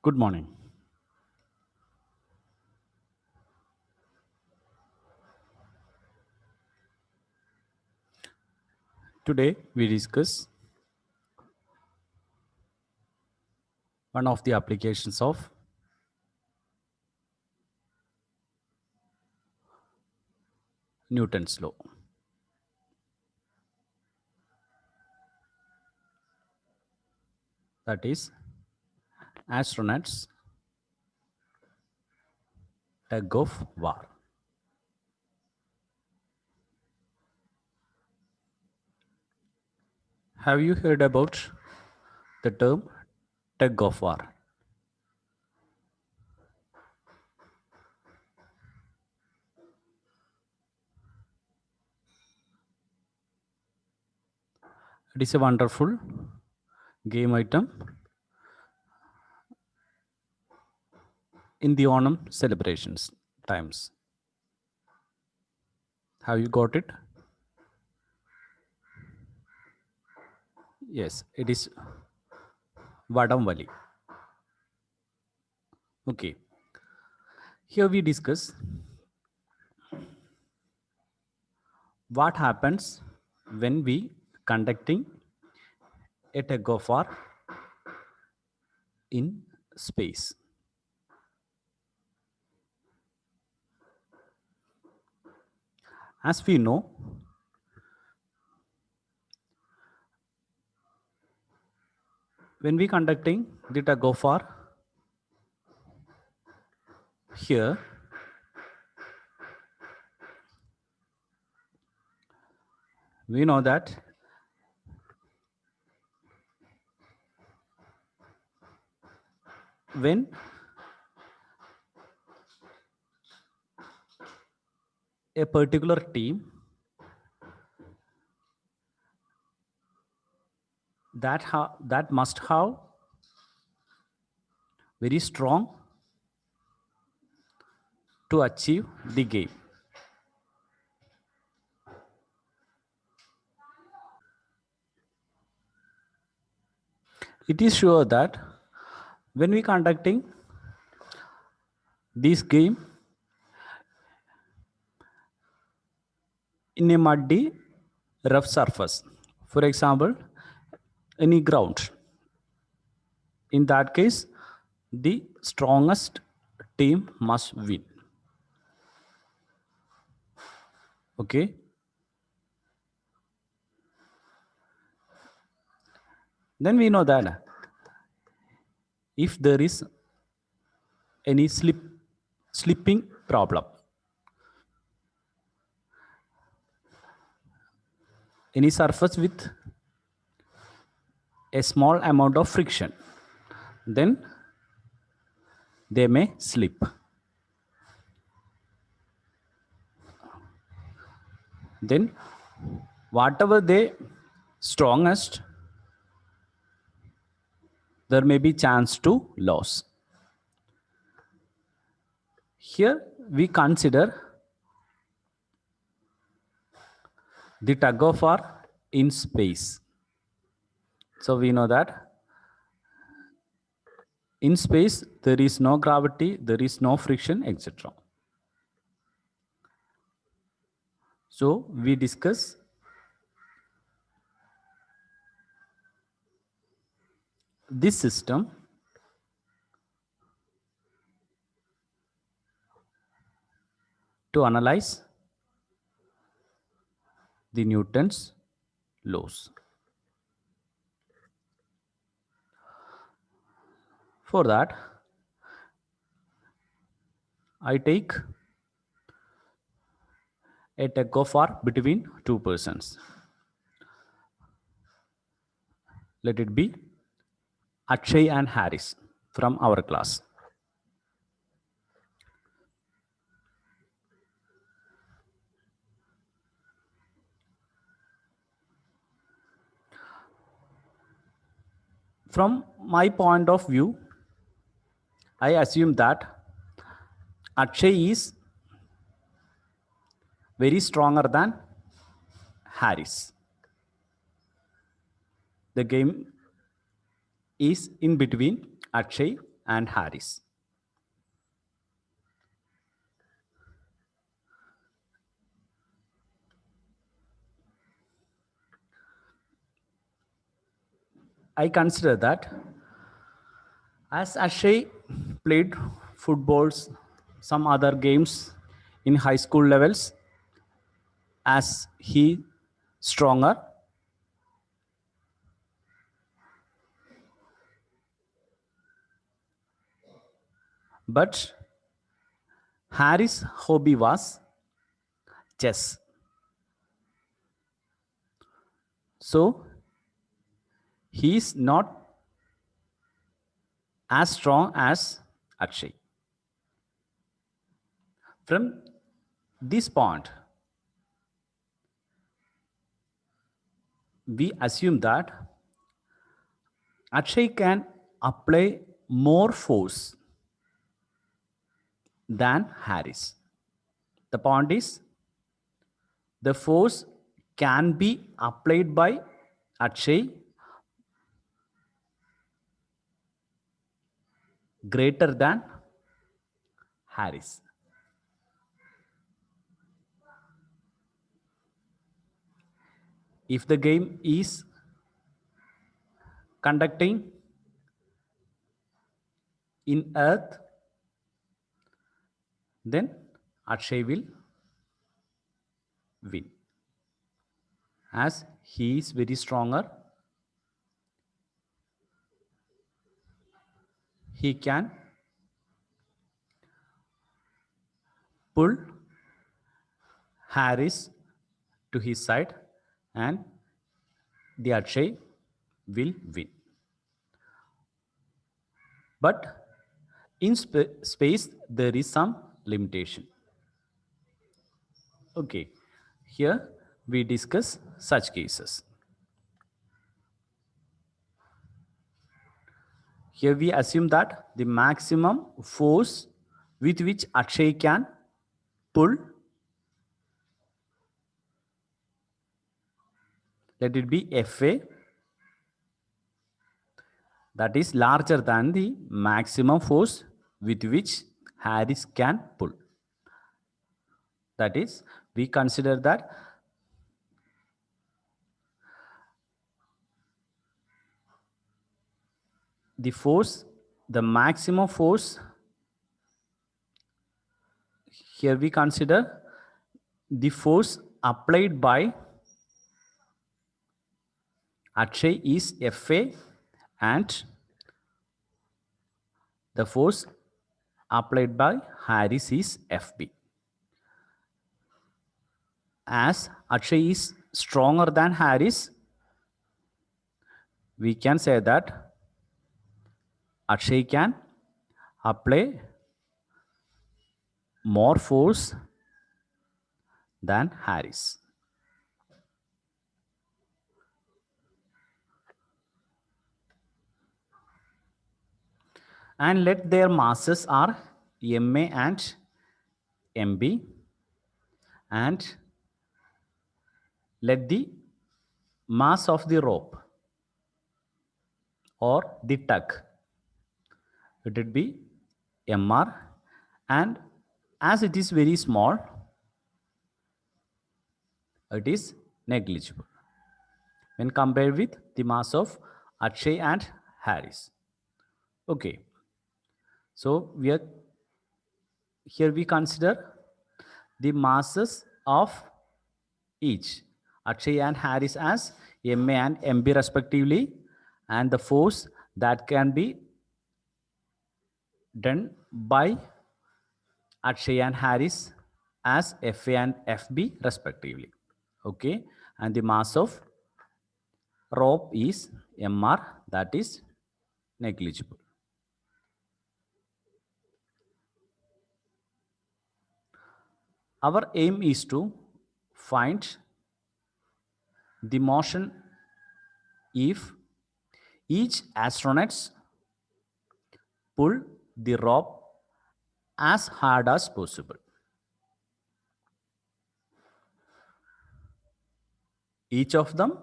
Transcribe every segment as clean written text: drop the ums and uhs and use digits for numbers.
Good morning. Today we discuss one of the applications of Newton's law. That is astronauts tug of war. Have you heard about the term tug of war? It is a wonderful game item in the Onam celebrations times. Have you got it? Yes, it is Vadamvali. Okay. Here we discuss what happens when we conducting a tug of war in space. As we know, when we conducting the tug of war here, we know that when a particular team that must have very strong to achieve the game. It is sure that when we conducting this game in a muddy, rough surface, for example, any ground, in that case, the strongest team must win. Okay. Then we know that if there is any slipping problem, any surface with a small amount of friction, then they may slip. Then whatever they strongest, there may be chance to lose. Here we consider the tug of war in space. So we know that in space there is no gravity, there is no friction, etc. So we discuss this system to analyze the Newton's laws. For that, I take a tug of war between two persons. Let it be Akshay and Harris from our class. From my point of view, I assume that Akshay is very stronger than Harris. The game is in between Akshay and Harris. I consider that as Akshay played footballs, some other games in high school levels, as he stronger, but Harris' hobby was chess. So he is not as strong as Akshay. From this point, we assume that Akshay can apply more force than Harris. The point is, the force can be applied by Akshay greater than Harris. If the game is conducting in earth, then Akshay will win. As he is very stronger, he can pull Harris to his side and the Akshay will win. But in space, there is some limitation. Okay, here we discuss such cases. Here we assume that the maximum force with which Akshay can pull, let it be Fa, that is larger than the maximum force with which Harris can pull. That is, we consider that the force, the maximum force, here we consider the force applied by Akshay is Fa and the force applied by Harris is Fb. As Akshay is stronger than Harris, we can say that Akshay can apply more force than Harris. And let their masses are Ma and Mb, and let the mass of the rope or the tug, let it be Mr, and as it is very small, it is negligible when compared with the mass of Akshay and Harris. Okay, so here we consider the masses of each Akshay and Harris as Ma and Mb respectively, and the force that can be done by Akshay and Harris as Fa and Fb respectively. Okay, and the mass of rope is Mr, that is negligible. Our aim is to find the motion if each astronauts pull the rope as hard as possible. Each of them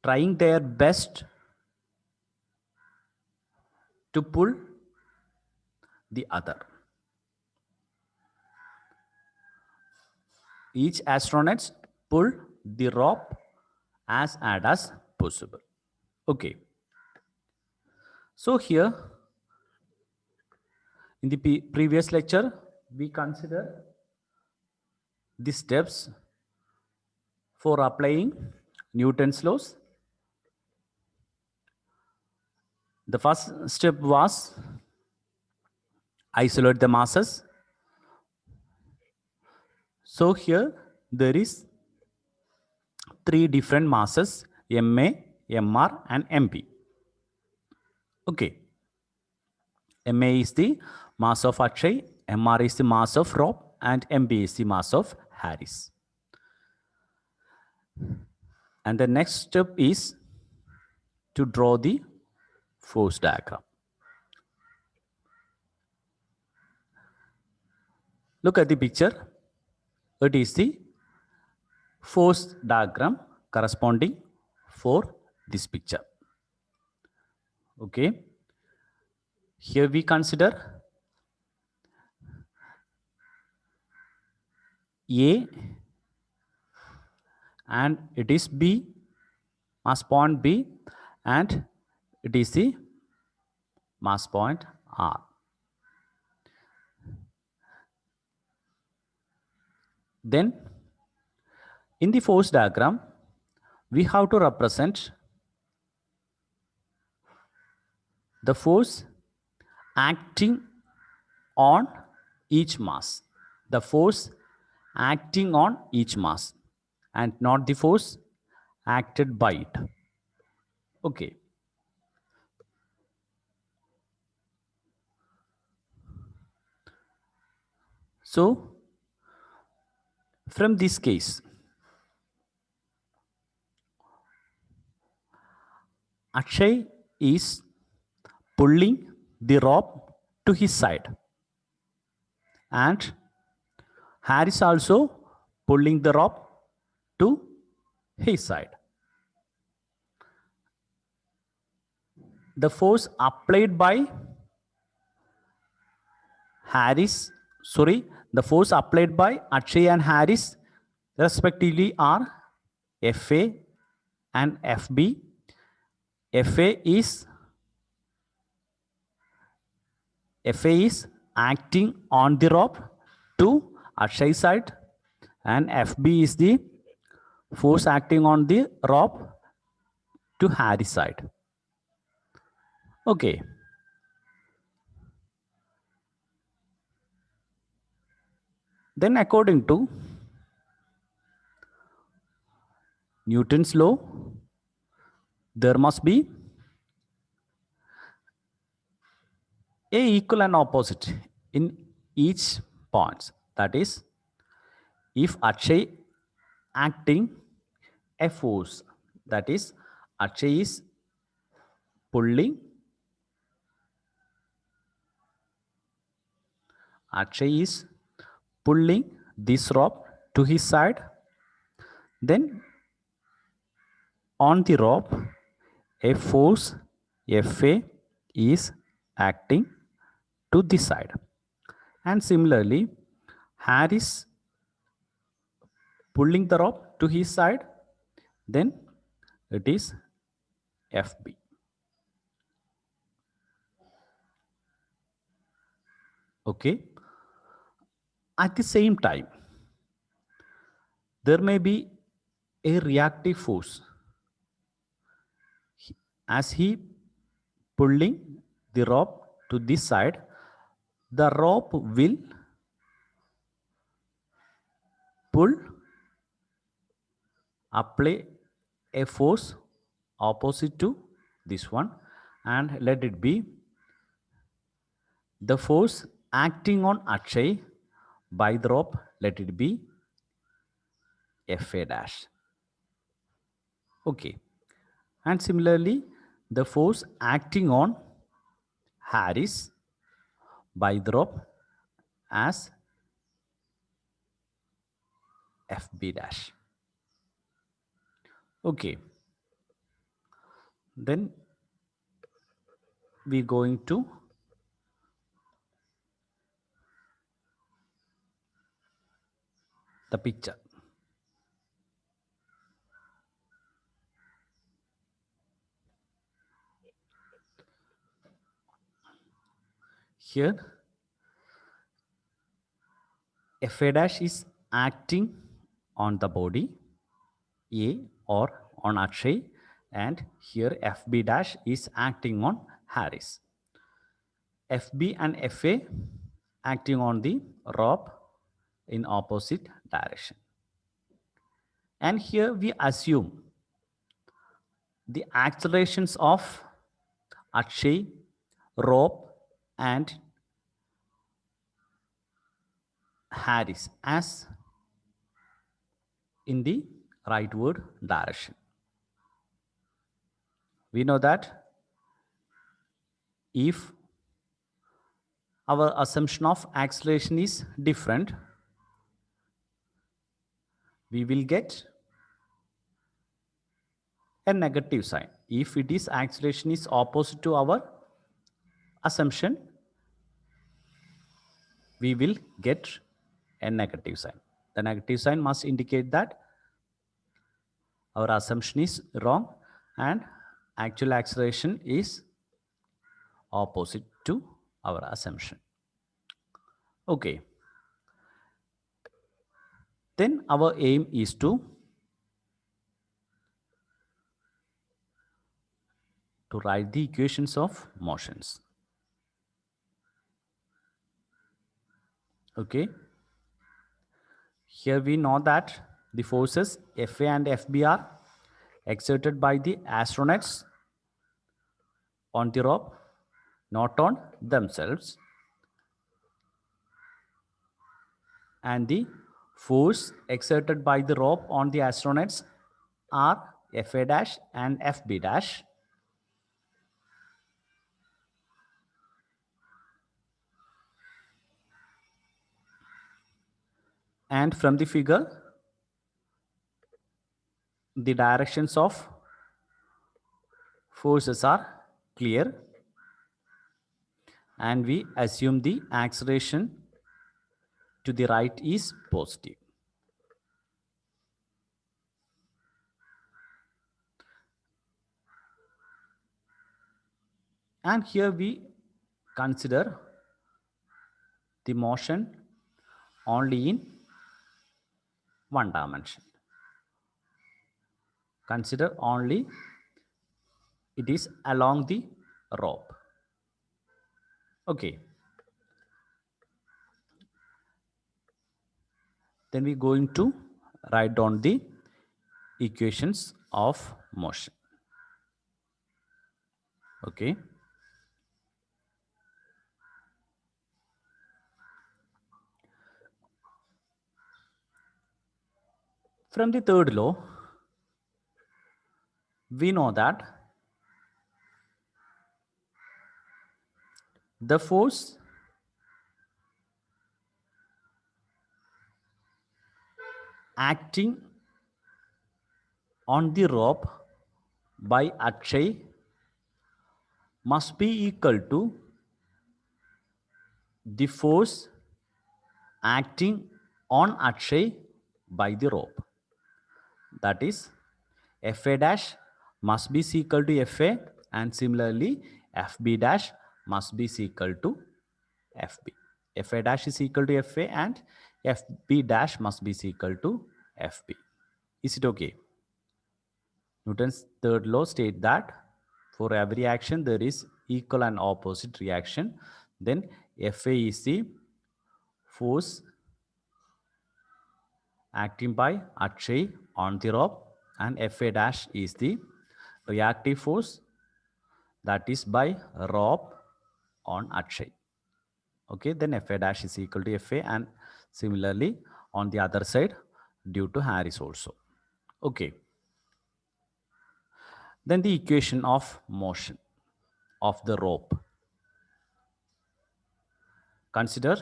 trying their best to pull the other. Each astronaut pull the rope as hard as possible. Okay. So here in the previous lecture, we consider the steps for applying Newton's laws. The first step was isolate the masses. So here there is three different masses, Ma, Mr and Mp. Okay. Ma is the mass of Akshay, Mr is the mass of Rob, and Mp is the mass of Harris. And the next step is to draw the force diagram. Look at the picture. It is the force diagram corresponding for this picture. Okay. Here we consider A and it is B, mass point B, and it is the mass point R. Then in the force diagram, we have to represent the force acting on each mass. The force acting on each mass and not the force acted by it. Okay. So from this case, Akshay is pulling the rope to his side and Harris also pulling the rope to his side. The force applied by the force applied by Akshay and Harris respectively are Fa and Fb. Fa is acting on the rope to Akshay's side and Fb is the force acting on the rope to Harry's side. Okay. Then according to Newton's law, there must be a equal and opposite in each point. That is, if Akshay acting a force, that is, Akshay is pulling this rope to his side, then on the rope a force Fa is acting to this side, and similarly Harris pulling the rope to his side, then it is Fb. Okay. At the same time, there may be a reactive force as he pulling the rope to this side. The rope will apply a force opposite to this one, and let it be the force acting on Akshay by the rope, let it be Fa dash. Okay. And similarly, the force acting on Harris by the rope as Fb dash. Okay. Then we going to the picture. Here, Fa dash is acting on the body A or on Akshay, and here Fb dash is acting on Harris. Fb and Fa acting on the rope in opposite direction. And here we assume the accelerations of Akshay, rope, and Harris as in the rightward direction. We know that if our assumption of acceleration is different, we will get a negative sign. If it is acceleration is opposite to our assumption, we will get a negative sign. The negative sign must indicate that our assumption is wrong and actual acceleration is opposite to our assumption. Okay. Then our aim is to write the equations of motions. Okay. Here we know that the forces Fa and Fb are exerted by the astronauts on the rope, not on themselves. And the force exerted by the rope on the astronauts are Fa dash and Fb dash. And from the figure, the directions of forces are clear, and we assume the acceleration to the right is positive. And here we consider the motion only in one dimension. Consider only it is along the rope. Okay. Then we're going to write down the equations of motion. Okay. From the third law, we know that the force acting on the rope by Akshay must be equal to the force acting on Akshay by the rope. That is, Fa dash must be equal to Fa, and similarly Fb dash must be equal to Fb. Fa dash is equal to Fa and Fb dash must be equal to Fb. Is it okay? Newton's third law states that for every action there is equal and opposite reaction. Then Fa is the force acting by Akshay on the rope, and Fa dash is the reactive force that is by rope on Akshay. Okay, then Fa dash is equal to Fa, and similarly on the other side due to Harris also. Okay. Then the equation of motion of the rope. Consider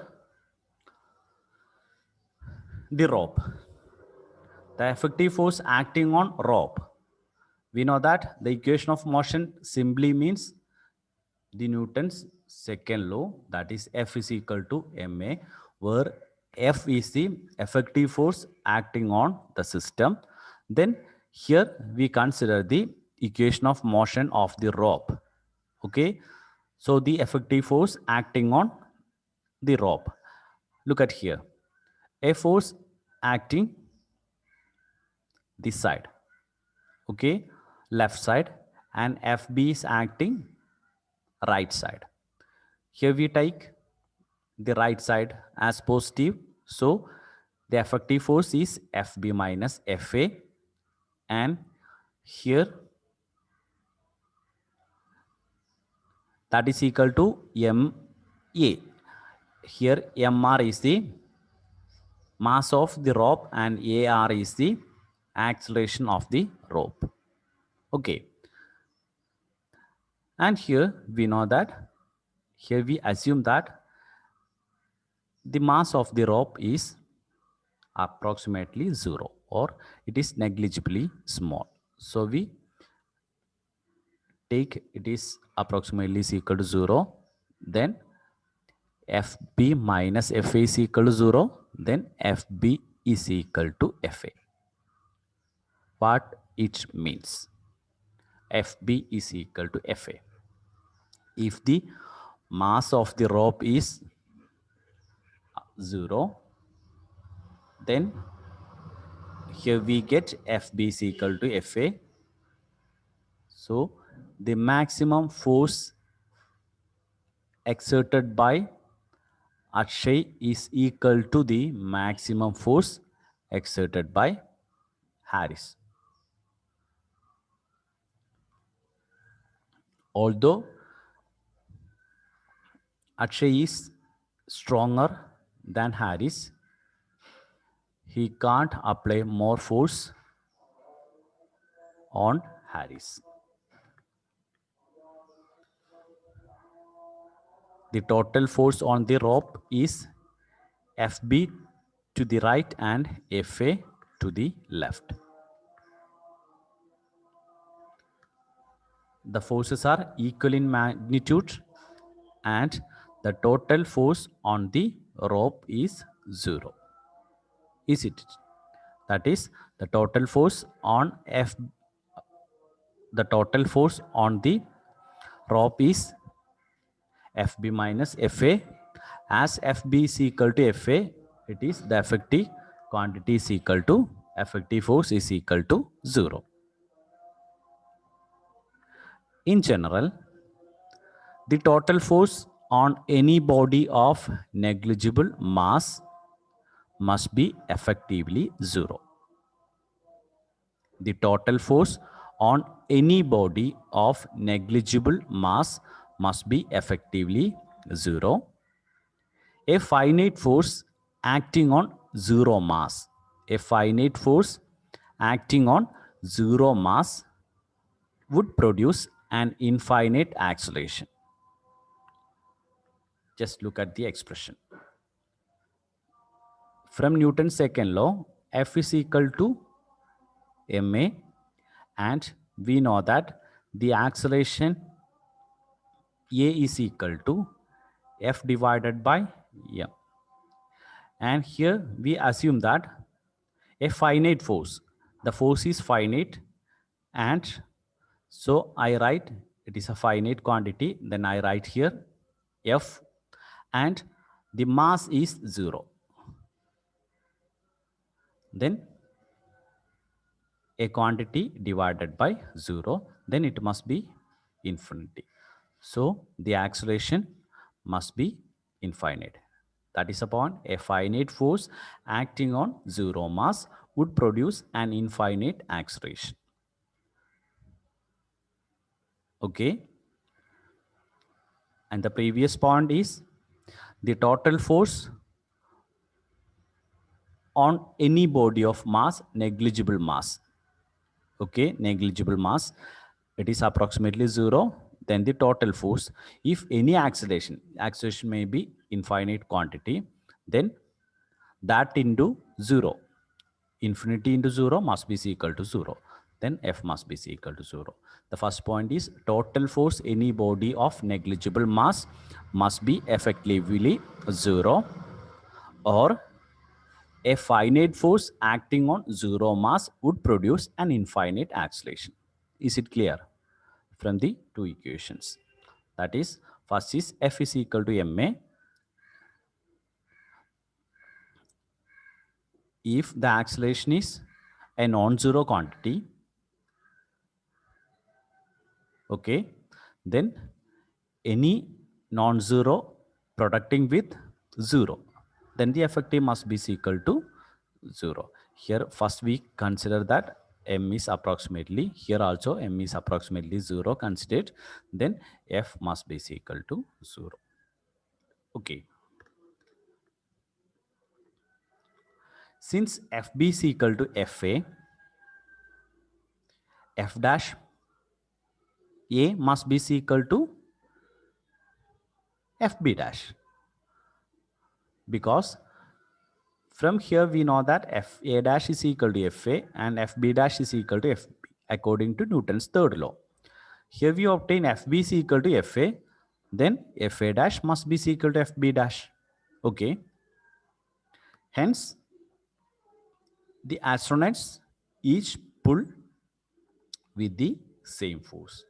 the rope. The effective force acting on rope. We know that the equation of motion simply means the Newton's second law, that is F is equal to ma, where F is the effective force acting on the system. Then here we consider the equation of motion of the rope. Okay, so the effective force acting on the rope. Look at here, a force acting this side, okay, left side, and FB is acting right side. Here we take the right side as positive, so the effective force is FB minus FA, and here that is equal to MA. Here MR is the mass of the rope and AR is the acceleration of the rope. Okay, and here we know that, here we assume that the mass of the rope is approximately 0, or it is negligibly small. So we take it is approximately is equal to 0, then FB minus FA is equal to 0, then FB is equal to FA. What it means? FB is equal to FA. If the mass of the rope is 0, then here we get FB is equal to FA. So the maximum force exerted by Akshay is equal to the maximum force exerted by Harris. Although Akshay is stronger than Harris, he can't apply more force on Harris. The total force on the rope is FB to the right and FA to the left. The forces are equal in magnitude and the total force on the rope is 0. Is it? That is, the total force on the total force on the rope is FB minus FA. As FB is equal to FA, it is the effective quantity is equal to effective force is equal to 0. In general, the total force on any body of negligible mass must be effectively 0. The total force on any body of negligible mass must be effectively 0. A finite force acting on 0 mass. A finite force acting on 0 mass would produce an infinite acceleration. Just look at the expression. From Newton's second law, F is equal to ma, and we know that the acceleration A is equal to F divided by m. And here we assume that a finite force, the force is finite, and so I write it is a finite quantity, then I write here F, and the mass is 0. Then a quantity divided by 0, then it must be infinity. So the acceleration must be infinite. That is upon a finite force acting on 0 mass would produce an infinite acceleration. Okay. And the previous point is the total force on any body of mass, negligible mass. Okay, negligible mass, it is approximately 0. Then the total force, if any acceleration may be infinite quantity, then that into 0, infinity into 0 must be equal to 0. then F must be equal to 0. The first point is total force any body of negligible mass must be effectively 0, or a finite force acting on 0 mass would produce an infinite acceleration. Is it clear from the two equations? That is, first is F is equal to ma if the acceleration is a non-zero quantity. Okay, then any non-zero producting with 0, then the effective must be equal to 0. Here first we consider that m is approximately, here also m is approximately 0 considered, then F must be equal to 0. Okay, since FB is equal to FA, F dash A must be equal to FB dash, because from here we know that Fa dash is equal to Fa and Fb dash is equal to Fb according to Newton's third law. Here we obtain Fb is equal to Fa, then Fa dash must be equal to Fb dash. Okay. Hence, the astronauts each pull with the same force.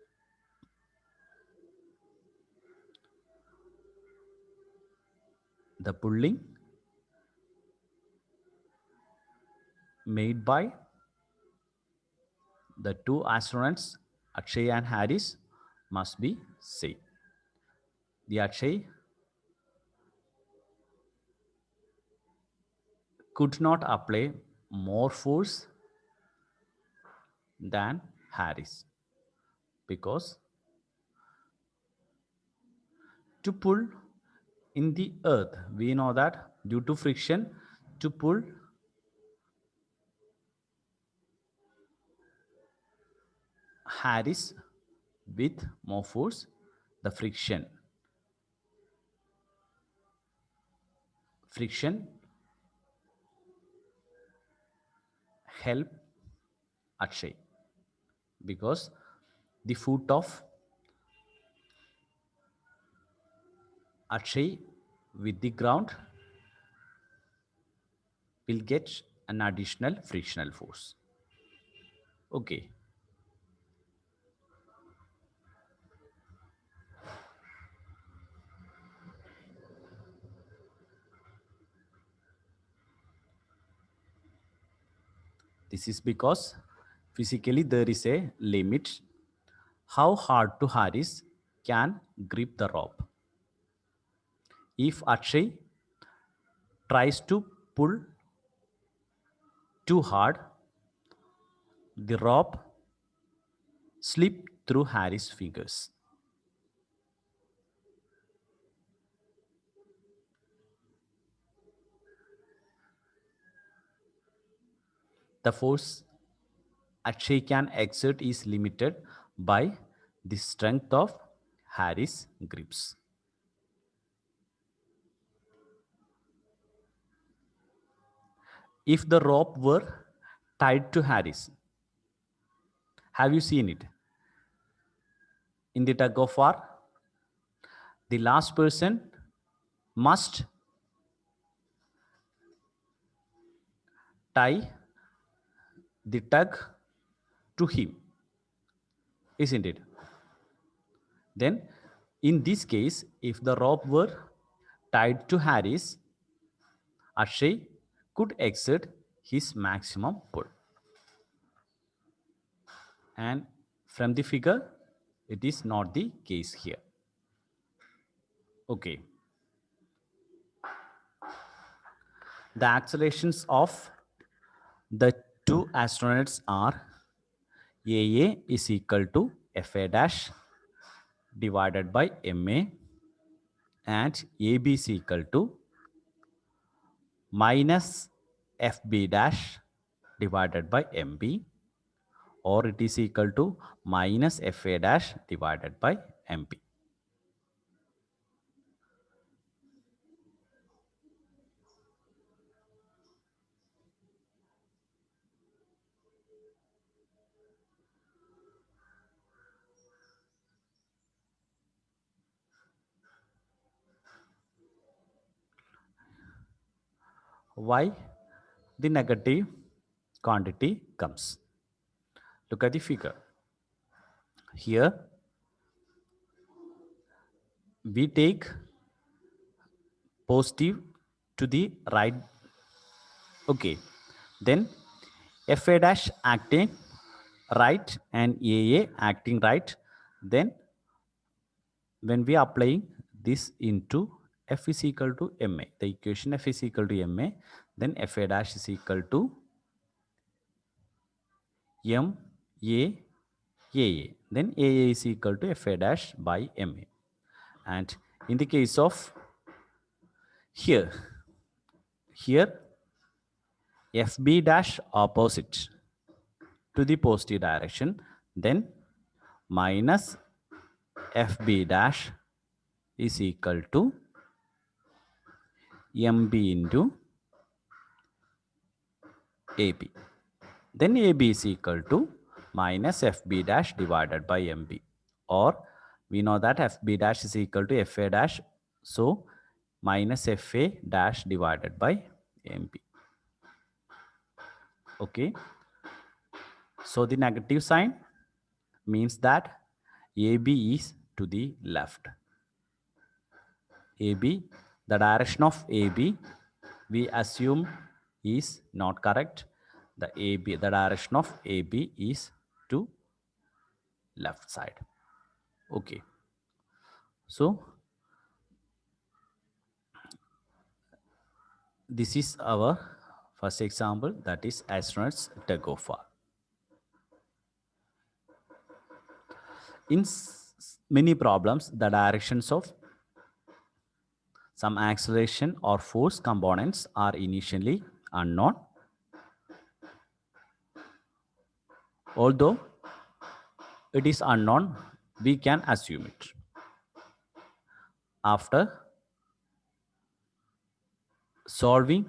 The pulling made by the two astronauts, Akshay and Harris, must be same. The Akshay could not apply more force than Harris, because to pull in the earth, we know that due to friction, to pull Harris with more force, the friction help Akshay, because the foot of Akshay with the ground will get an additional frictional force. Okay. This is because physically there is a limit how hard to Harris can grip the rope. If Akshay tries to pull too hard, the rope slip through Harris' fingers. The force Akshay can exert is limited by the strength of Harris' grips. If the rope were tied to Harris, have you seen it? In the tug of war, the last person must tie the tug to him, isn't it? Then, in this case, if the rope were tied to Harris, Akshay could exert his maximum pull. And from the figure, it is not the case here. Okay. The accelerations of the two astronauts are AA is equal to FA dash divided by MA, and AB is equal to minus FB dash divided by MB, or it is equal to minus FA dash divided by MB. why the negative quantity comes. Look at the figure. Here we take positive to the right. Okay, then FA dash acting right and AA acting right. Then when we are applying this into F is equal to MA, the equation F is equal to MA, then FA dash is equal to MA, then AA is equal to FA dash by MA. And in the case of here FB dash opposite to the positive direction, then minus FB dash is equal to MB into AB. Then AB is equal to minus FB dash divided by MB. Or we know that FB dash is equal to FA dash. So minus FA dash divided by MB. Okay. So the negative sign means that AB is to the left. AB, the direction of AB, we assume is not correct. The direction of AB is to left side. Okay. So this is our first example, that is astronauts tug of war. In many problems, the directions of some acceleration or force components are initially unknown. Although it is unknown, we can assume it. After solving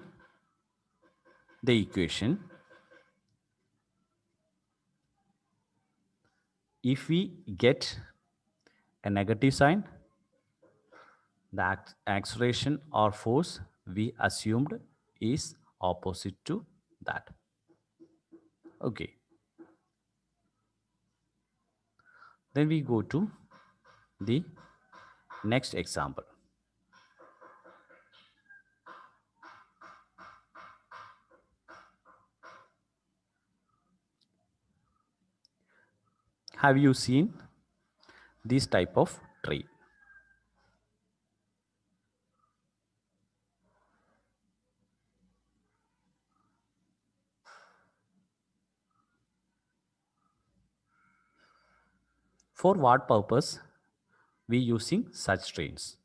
the equation, if we get a negative sign, the acceleration or force we assumed is opposite to that. Okay. Then we go to the next example. Have you seen this type of tree? For what purpose we using such trains?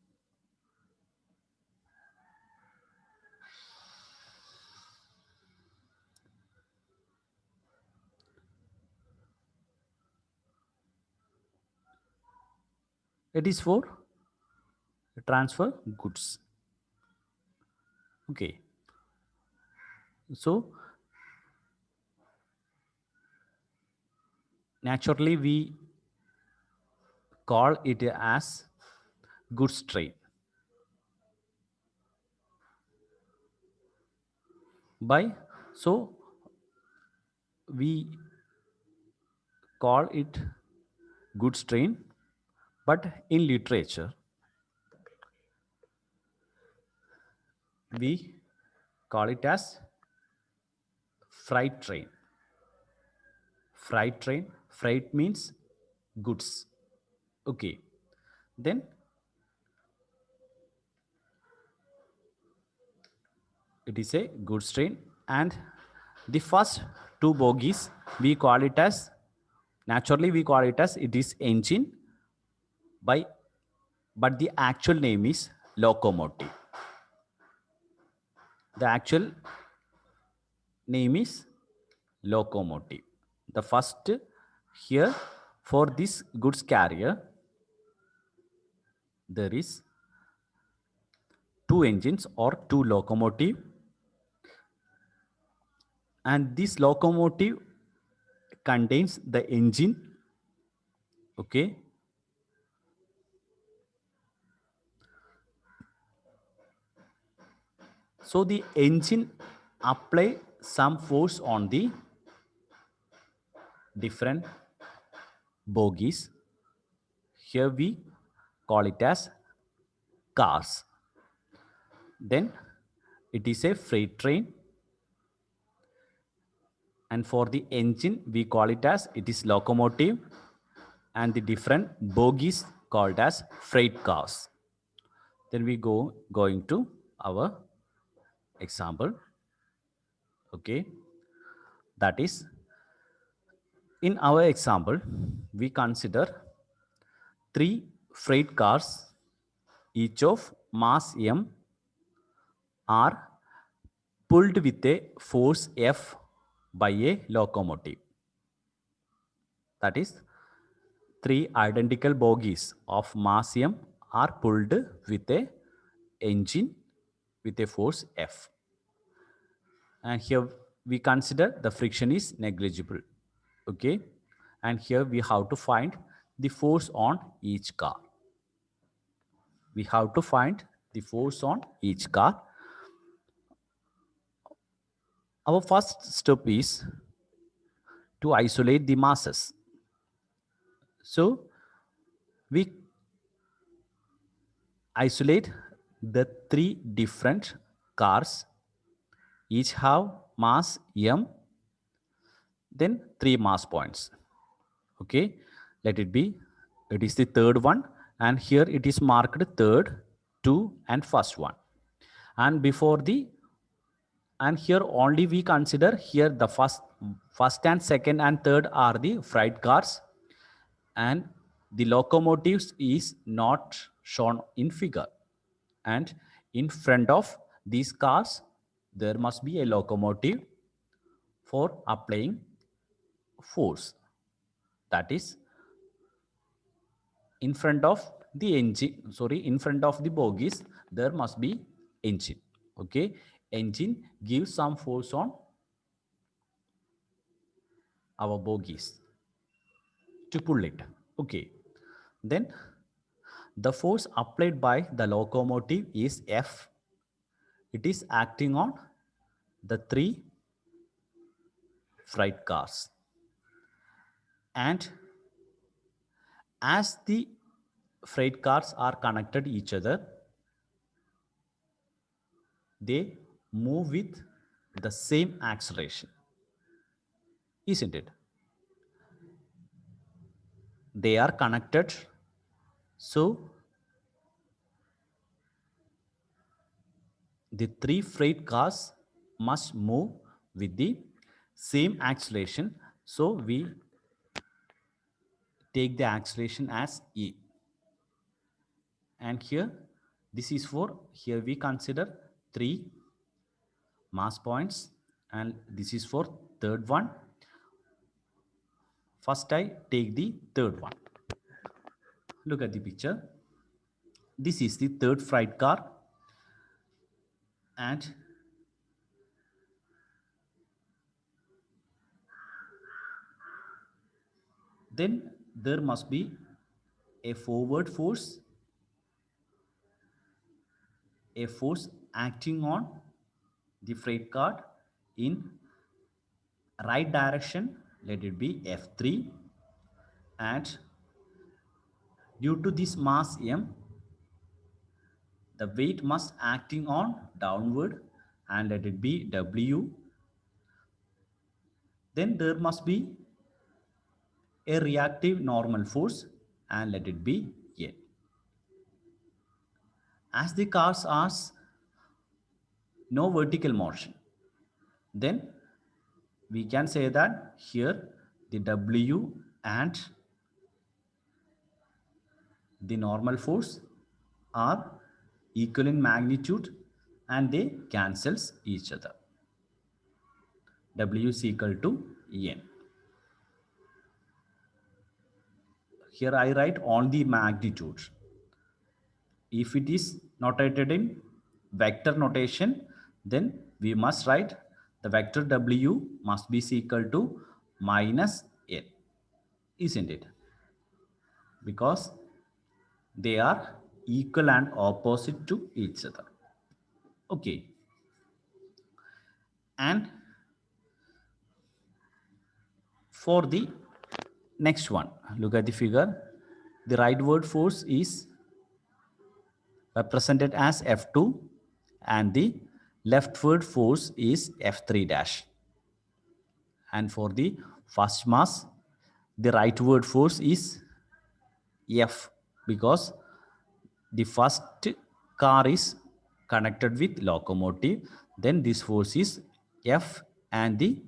It is for transfer goods. Okay. So naturally we call it as goods train. By so we call it goods train, but in literature we call it as freight train. Freight train, freight means goods. Okay. Then it is a goods train, and the first two bogies we call it as, naturally we call it as it is engine, by but the actual name is locomotive. The actual name is locomotive. The first here, for this goods carrier, there is two engines or two locomotive, and this locomotive contains the engine. Okay. So the engine apply some force on the different bogies. Here we call it as cars. Then it is a freight train, and for the engine we call it as it is locomotive, and the different bogies called as freight cars. Then we going to our example. Okay, that is, in our example we consider three freight cars, each of mass m, are pulled with a force F by a locomotive. That is, three identical bogies of mass m are pulled with a engine with a force F. And here we consider the friction is negligible. Okay. And here we have to find the force on each car. We have to find the force on each car. Our first step is to isolate the masses. So we isolate the three different cars, each have mass m, then three mass points. Okay, let it be, it is the third one, and here it is marked third, two, and first one. And before the, and here only we consider here the first and second and third are the freight cars, and the locomotives is not shown in figure. And in front of these cars there must be a locomotive for applying force. That is, in front of the engine, sorry, in front of the bogies there must be engine. Okay, engine gives some force on our bogies to pull it. Okay, then the force applied by the locomotive is F. It is acting on the three freight cars, and as the freight cars are connected each other, they move with the same acceleration, isn't it? They are connected, so the three freight cars must move with the same acceleration. So we take the acceleration as E. And here this is for, here we consider three mass points, and this is for third one. First I take the third one. Look at the picture. This is the third freight car, and then there must be a forward force, a force acting on the freight car in right direction, let it be F3, and due to this mass m, the weight must acting on downward, and let it be W. Then there must be a reactive normal force, and let it be N. As the cars are no vertical motion, then we can say that here the W and the normal force are equal in magnitude, and they cancels each other. W is equal to N. Here I write all the magnitudes. If it is notated in vector notation, then we must write the vector W must be equal to minus N, isn't it? Because they are equal and opposite to each other. Okay. And for the next one, look at the figure. The rightward force is represented as F2 and the leftward force is F3 dash. And for the first mass, the rightward force is F, because the first car is connected with locomotive, then this force is F and the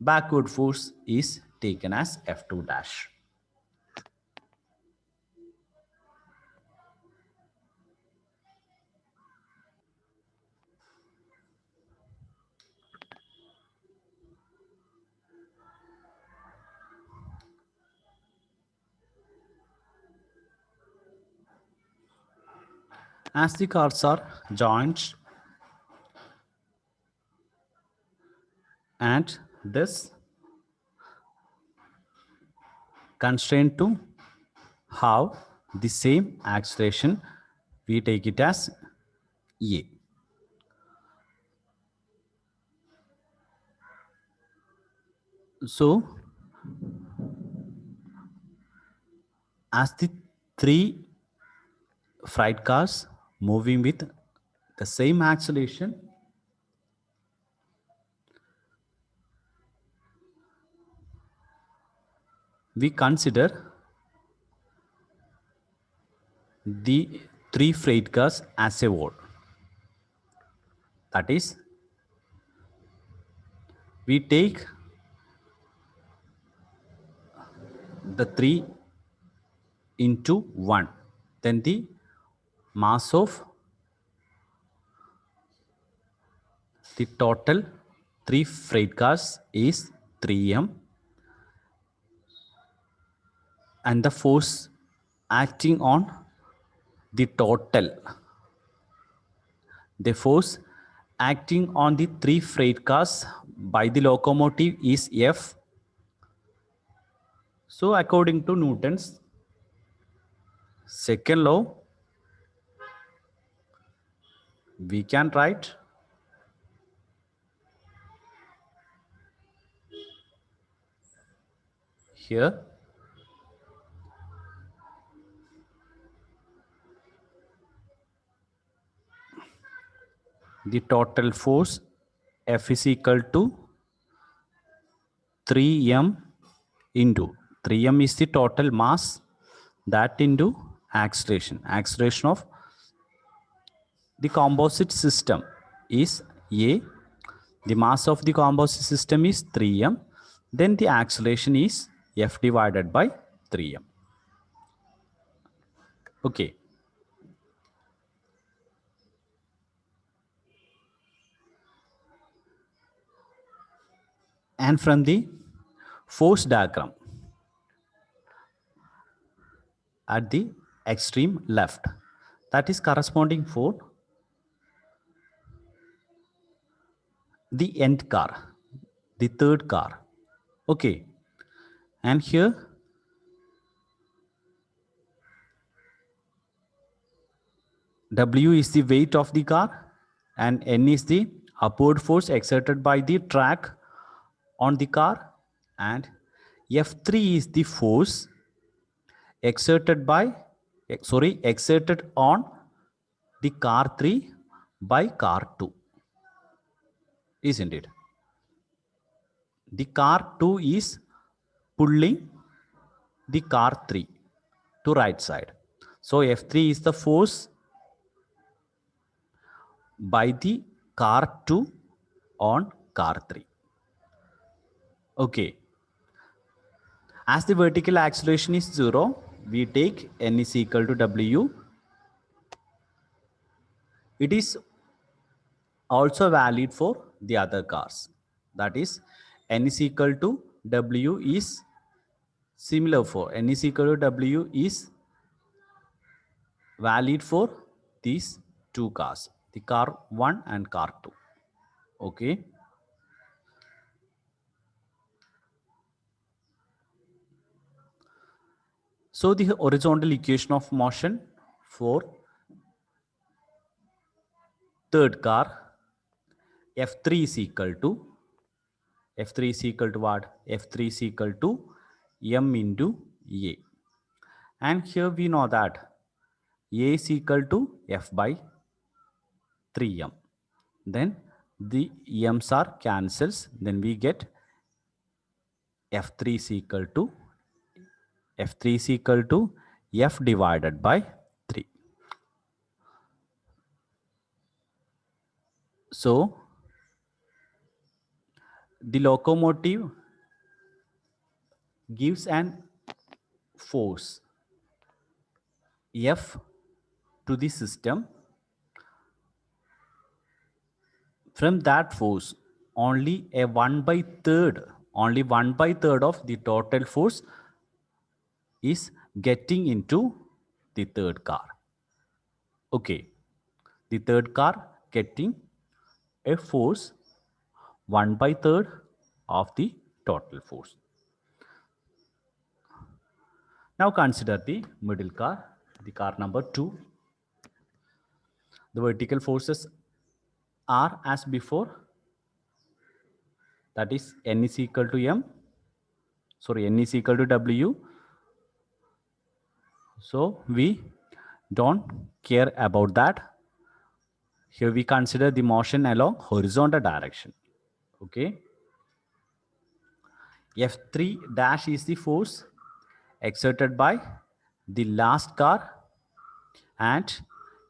backward force is taken as F2 dash. As the cars are joined and this constraint to have the same acceleration, we take it as A. So as the three freight cars moving with the same acceleration, we consider the three freight cars as a whole. That is, we take the three into one, then the mass of the total three freight cars is 3m, and the force acting on the total, the force acting on the three freight cars by the locomotive is F. So according to Newton's second law, we can write here the total force F is equal to 3m into 3m is the total mass, that into acceleration of the composite system is A, the mass of the composite system is 3m, then the acceleration is F divided by 3m. Okay. And from the force diagram at the extreme left, that is corresponding for the nth car, the third car. Okay. And here W is the weight of the car and N is the upward force exerted by the track on the car, and F3 is the force exerted on the car 3 by car 2, isn't it? The car 2 is pulling the car 3 to right side. So F3 is the force by the car 2 on car 3. Okay. As the vertical acceleration is 0, we take N is equal to W. It is also valid for the other cars. That is, N is equal to W is similar for N is equal to W is valid for these two cars, the car 1 and car 2. Okay. So the horizontal equation of motion for third car F3 is equal to what? F3 is equal to m into A. And here we know that A is equal to F by 3m. Then the m's are cancels. Then we get F3 is equal to F divided by 3. So the locomotive gives an force F to the system. From that force, only 1/3 of the total force is getting into the third car. Okay, the third car getting a force 1/3 of the total force. Now consider the middle car, the car number 2. The vertical forces are as before, that is N is equal to N is equal to W. So we don't care about that. Here we consider the motion along horizontal direction. Okay. F3 dash is the force exerted by the last car, and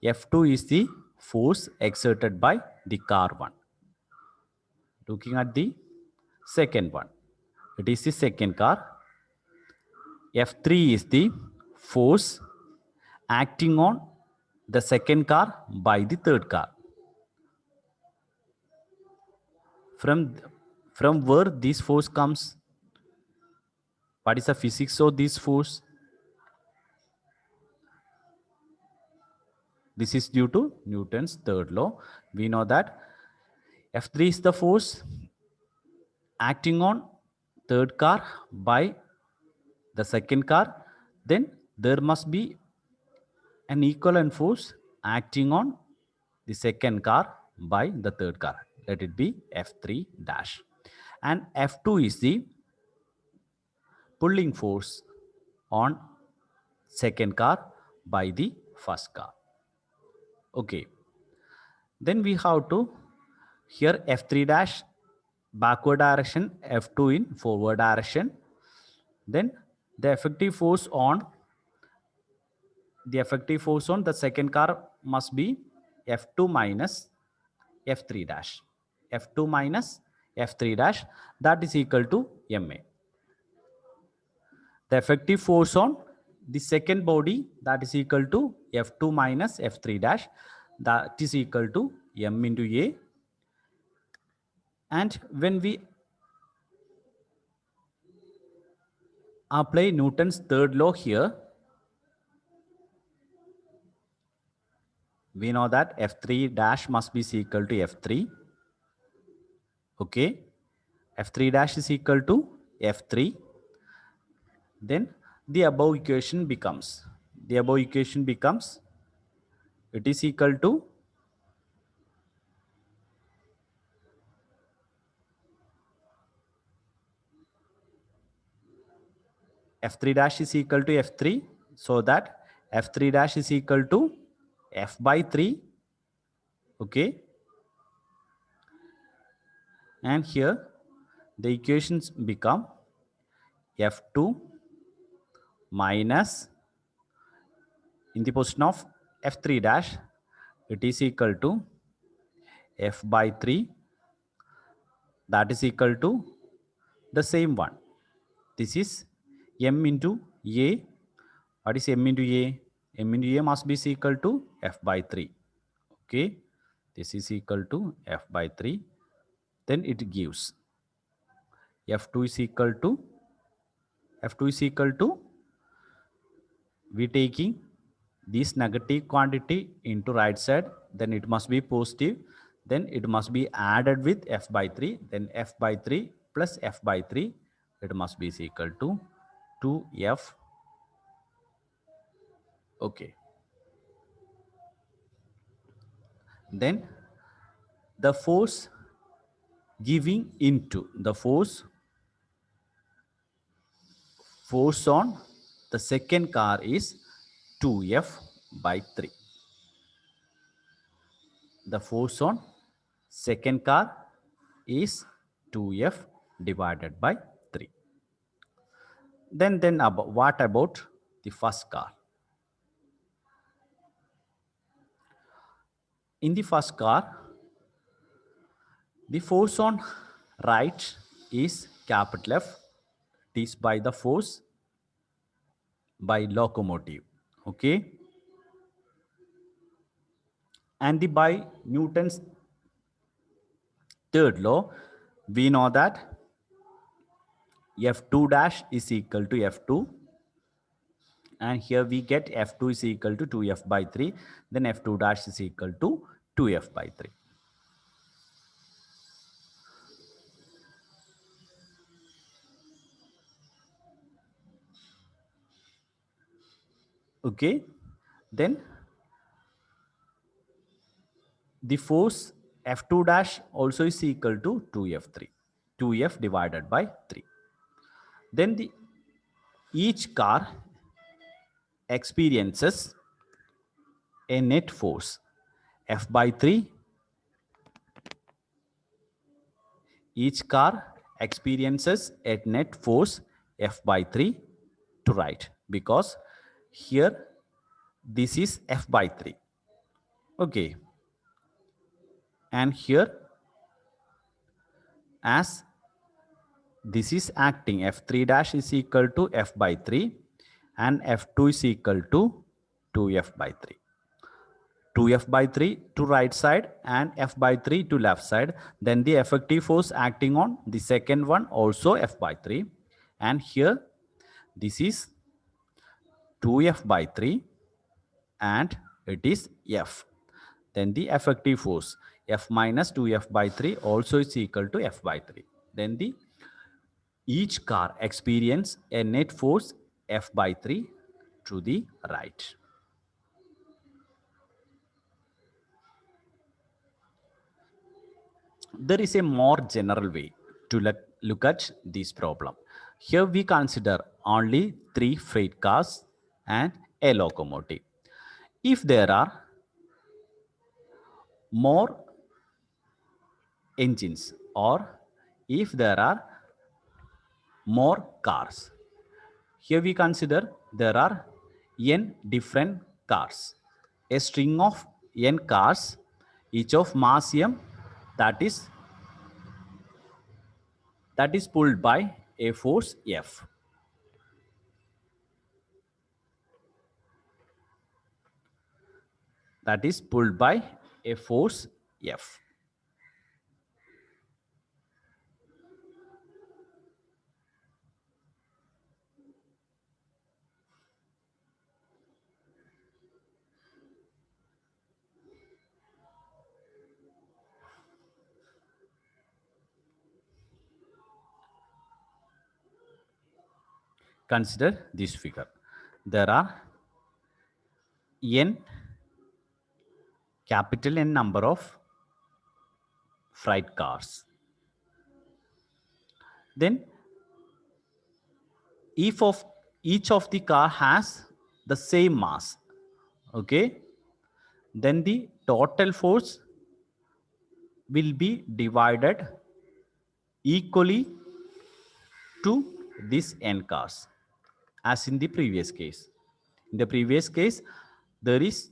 F2 is the force exerted by the car 1. Looking at the second one, it is the second car. F3 is the force acting on the second car by the third car. From where this force comes? What is the physics of this force? This is due to Newton's third law. We know that F3 is the force acting on third car by the second car. Then there must be an equivalent force acting on the second car by the third car. Let it be F3 dash. And F2 is the pulling force on second car by the first car. Okay. Then we have to here F3 dash backward direction, F2 in forward direction. Then the effective force on the second car must be F2 minus F3 dash. F2 minus F3 dash, that is equal to MA. The effective force on the second body, that is equal to F2 minus F3 dash, that is equal to M into A. And when we apply Newton's third law here, we know that F3 dash must be equal to F3. Okay. F3 dash is equal to F3. Then the above equation becomes, it is equal to F3 dash is equal to F3, so that F3 dash is equal to F by 3. Okay. And here the equations become F2 minus, in the position of F3 dash, it is equal to F by 3, that is equal to the same one. This is M into A. What is M into A? M into A must be equal to F by 3. Okay. This is equal to F by 3. Then it gives F2 is equal to, we taking this negative quantity into right side, then it must be positive, then it must be added with F by 3, then F by 3 plus F by 3, it must be equal to 2F. Okay. Then the force giving into the force on the second car is 2F by 3. The force on second car is 2F divided by 3. Then what about the first car? In the first car, the force on right is capital F. It is by the force by locomotive. Okay. And by Newton's third law, we know that F2 dash is equal to F2. And here we get F2 is equal to 2F by 3. Then F2 dash is equal to 2F by 3. Okay. Then the force F2 dash also is equal to 2F3. 2F divided by 3. Then each car experiences a net force F by 3. Each car experiences a net force F by 3 to right, because here this is F by 3. Okay. And here, as this is acting, F3 dash is equal to F by 3 and F2 is equal to 2F by 3. 2F by 3 to right side and F by 3 to left side. Then the effective force acting on the second one also F by 3. And here this is 2F by 3 and it is F. Then the effective force F minus 2F by 3 also is equal to F by 3. Then each car experience a net force F by 3 to the right. There is a more general way to look at this problem. Here we consider only 3 freight cars and a locomotive. If there are more engines or if there are more cars, here we consider there are n different cars. A string of n cars, each of mass m, that is pulled by a force F. That is pulled by a force F. Consider this figure. There are n capital N number of freight cars. Then if each of the car has the same mass, okay, then the total force will be divided equally to these n cars, as in the previous case. In the previous case, there is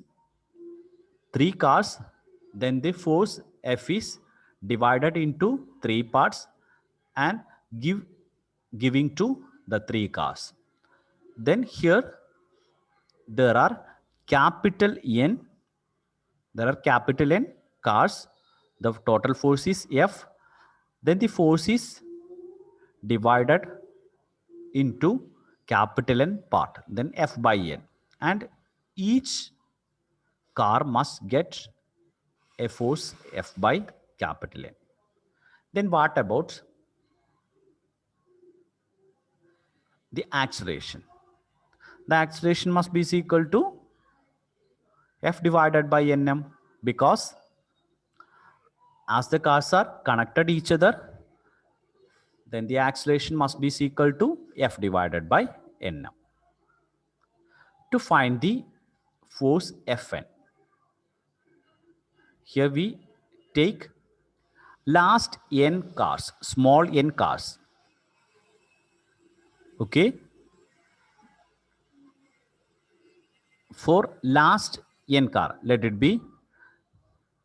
3 cars, then the force F is divided into 3 parts and giving to the 3 cars. Then here there are capital N, cars. The total force is F. Then the force is divided into capital N part, then F by N. And each car must get a force F by capital N. Then what about the acceleration? The acceleration must be equal to F divided by Nm, because As the cars are connected each other, then the acceleration must be equal to F divided by Nm. To find the force Fn, here we take last n cars, small n cars. Okay. For last n car, let it be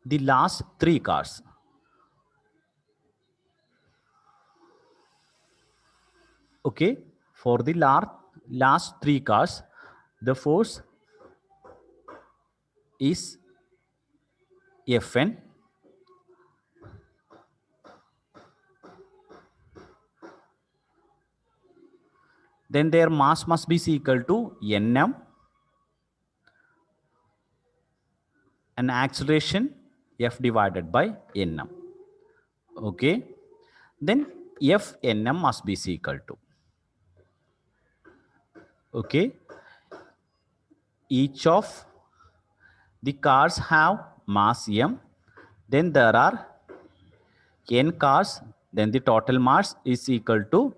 the last 3 cars. Okay. For the last 3 cars, the force is Fn. Then their mass must be equal to Nm, and acceleration F divided by Nm. Okay. Then Fnm must be equal to, okay, each of the cars have mass m, then there are n cars, then the total mass is equal to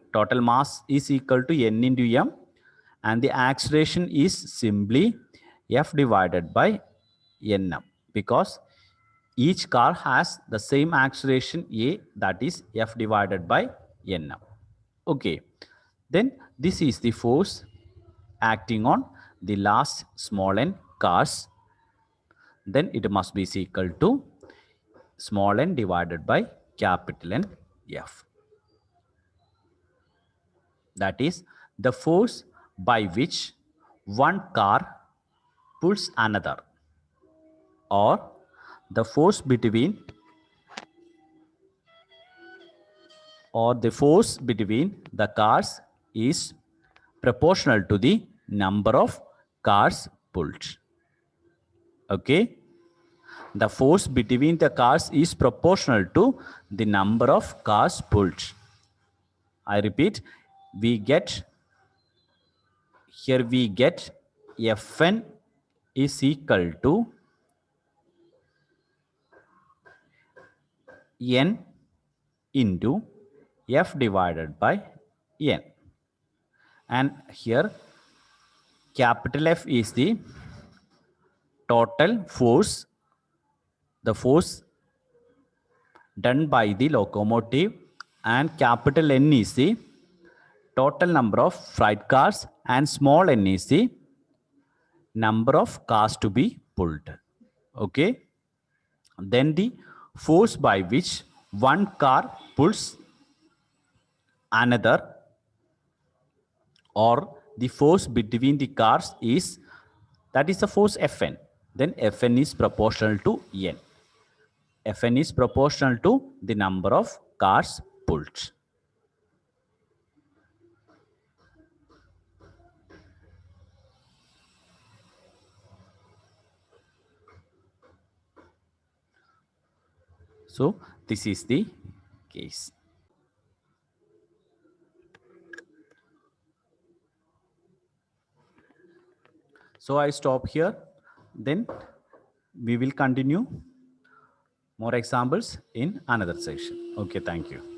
n into m, and the acceleration is simply F divided by Nm, because each car has the same acceleration A, that is F divided by Nm. Okay, then this is the force acting on the last small n cars. Then it must be equal to small n divided by capital N F. That is the force by which one car pulls another, or the force between the cars is proportional to the number of cars pulled. Okay, the force between the cars is proportional to the number of cars pulled. I repeat, we get Fn is equal to n into F divided by n, and here capital F is the total force, the force done by the locomotive, and capital N is the total number of freight cars, and small n is the number of cars to be pulled. Okay, then the force by which one car pulls another, or the force between the cars is, that is the force Fn. Then Fn is proportional to n. Fn is proportional to the number of cars pulled. So this is the case. So I stop here. Then we will continue more examples in another section. Okay, thank you.